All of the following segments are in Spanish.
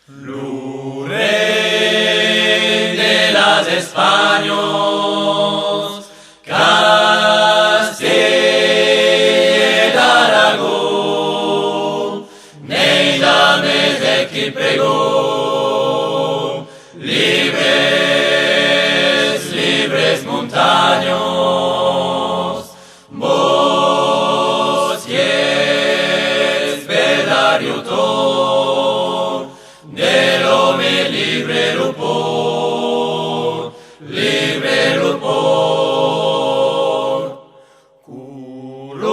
Lu rey de las Españos, Castilla y Aragón, Neida me que pregó, libres, libres montaños, bosques, verdario todo, del hombre libre lupor, Curono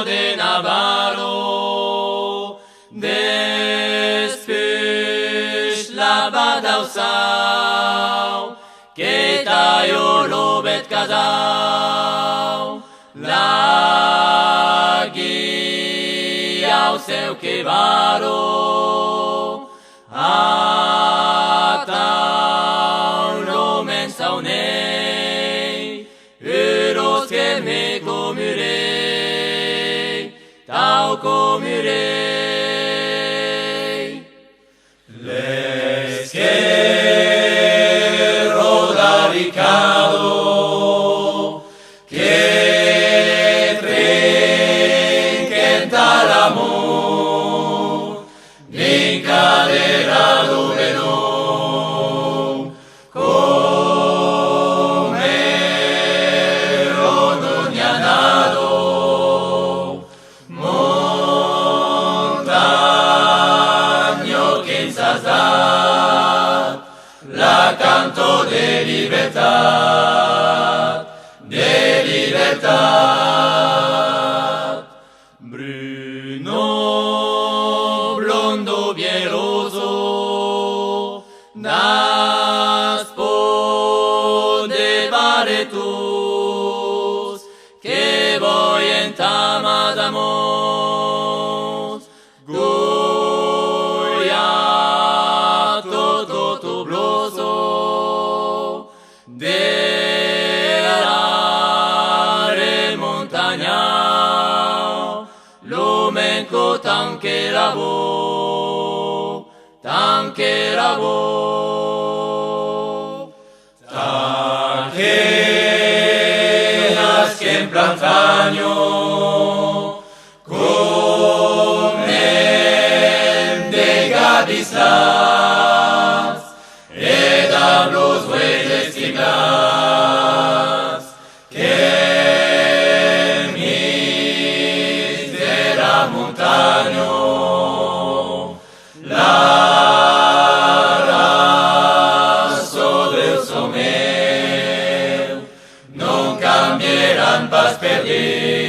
de Navarro, después la badausau, que tayo lo bet casau, la guia o seu que varo, atau no mensaunei, euros que me comirei, tau comirei. Les quiero dar Ricardo, que trinquen tal amor, ni cadera venó, comero no ni a nado, montaño que ensazar, la canto de libertad, de libertad. Bruno, blondo, bieloso, naspo de baretos, que voy en tamadamos, goya todo bloso, de la montaña, lo menco tanque rabo, tanque rabo. Taqueas que en plantaño, comen de gadislas, edan los bueyes tiglas, que misera montaña, la raza del someu, non cambieran pas perder.